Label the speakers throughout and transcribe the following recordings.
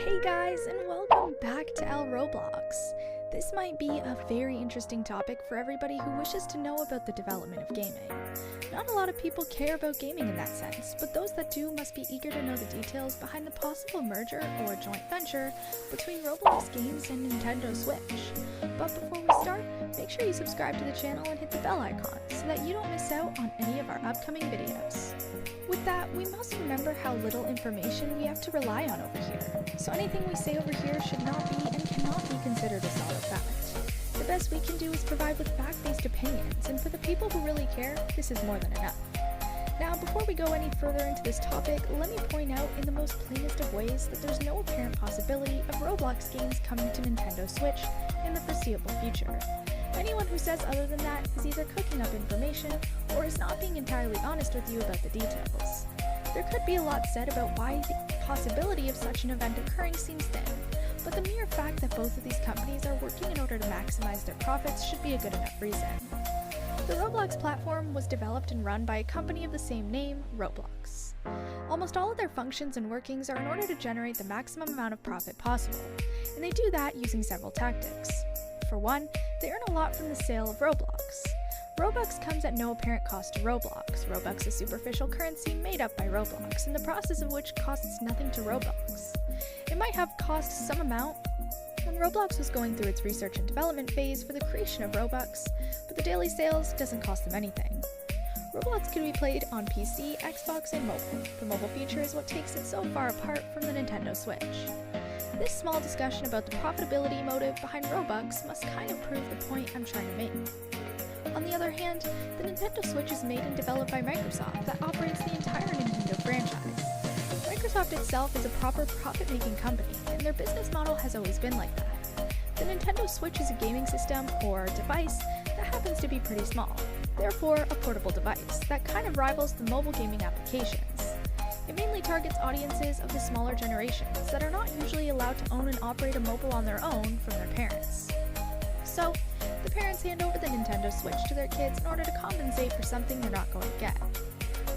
Speaker 1: Hey guys, and welcome back to Roblox. This might be a very interesting topic for everybody who wishes to know about the development of gaming. Not a lot of people care about gaming in that sense, but those that do must be eager to know the details behind the possible merger or joint venture between Roblox games and Nintendo Switch. But before we start, make sure you subscribe to the channel and hit the bell icon so that you don't miss out on any of our upcoming videos. With that, we must remember how little information we have to rely on over here. So anything we say over here should not be and cannot be considered a solid fact. The best we can do is provide with fact-based opinions, and for the people who really care, this is more than enough. Now, before we go any further into this topic, let me point out in the most plainest of ways that there's no apparent possibility of Roblox games coming to Nintendo Switch in the foreseeable future. Anyone who says other than that is either cooking up information or is not being entirely honest with you about the details. There could be a lot said about why the possibility of such an event occurring seems thin, but the mere fact that both of these companies are working in order to maximize their profits should be a good enough reason. The Roblox platform was developed and run by a company of the same name, Roblox. Almost all of their functions and workings are in order to generate the maximum amount of profit possible, and they do that using several tactics. For one, they earn a lot from the sale of Roblox. Robux comes at no apparent cost to Roblox. Robux is superficial currency made up by Roblox, in the process of which costs nothing to Roblox. It might have cost some amount when Roblox was going through its research and development phase for the creation of Robux, but the daily sales doesn't cost them anything. Roblox can be played on PC, Xbox, and mobile. The mobile feature is what takes it so far apart from the Nintendo Switch. This small discussion about the profitability motive behind Robux must kind of prove the point I'm trying to make. On the other hand, the Nintendo Switch is made and developed by Microsoft that operates the entire Nintendo franchise. Microsoft itself is a proper profit-making company, and their business model has always been like that. The Nintendo Switch is a gaming system, or device, that happens to be pretty small, therefore a portable device that kind of rivals the mobile gaming applications. It mainly targets audiences of the smaller generations that are not usually allowed to own and operate a mobile on their own from their parents. So, the parents hand over the Nintendo Switch to their kids in order to compensate for something they're not going to get.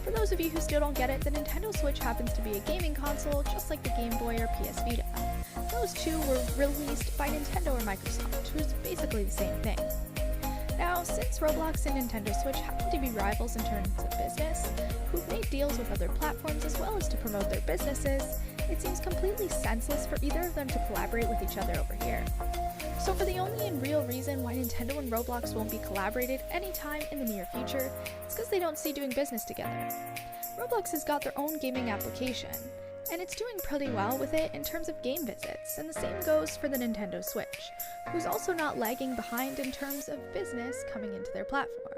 Speaker 1: For those of you who still don't get it, the Nintendo Switch happens to be a gaming console just like the Game Boy or PS Vita. Those two were released by Nintendo or Microsoft, which is basically the same thing. Now, since Roblox and Nintendo Switch happen to be rivals in terms of business, who've made deals with other platforms as well as to promote their businesses, it seems completely senseless for either of them to collaborate with each other over here. So for the only and real reason why Nintendo and Roblox won't be collaborated anytime in the near future, it's because they don't see doing business together. Roblox has got their own gaming application, and it's doing pretty well with it in terms of game visits, and the same goes for the Nintendo Switch, who's also not lagging behind in terms of business coming into their platform.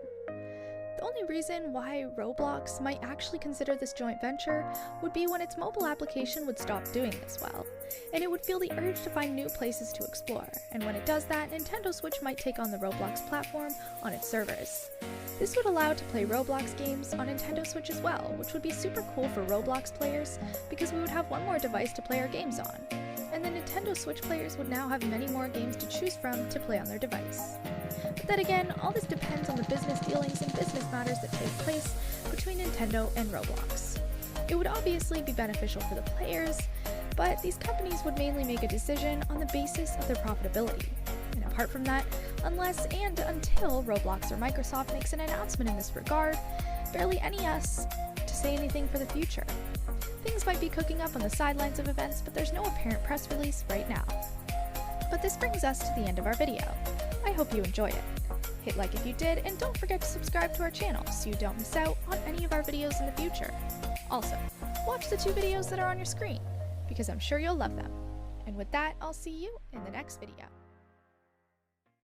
Speaker 1: The only reason why Roblox might actually consider this joint venture would be when its mobile application would stop doing this well, and it would feel the urge to find new places to explore, and when it does that, Nintendo Switch might take on the Roblox platform on its servers. This would allow to play Roblox games on Nintendo Switch as well, which would be super cool for Roblox players because we would have one more device to play our games on, and the Nintendo Switch players would now have many more games to choose from to play on their device. But then again, all this depends on the business dealings and business matters that take place between Nintendo and Roblox. It would obviously be beneficial for the players, but these companies would mainly make a decision on the basis of their profitability. And apart from that, unless and until Roblox or Microsoft makes an announcement in this regard, barely any us to say anything for the future. Things might be cooking up on the sidelines of events, but there's no apparent press release right now. But this brings us to the end of our video. I hope you enjoyed it. Hit like if you did, and don't forget to subscribe to our channel so you don't miss out on any of our videos in the future. Also, watch the two videos that are on your screen, because I'm sure you'll love them. And with that, I'll see you in the next video.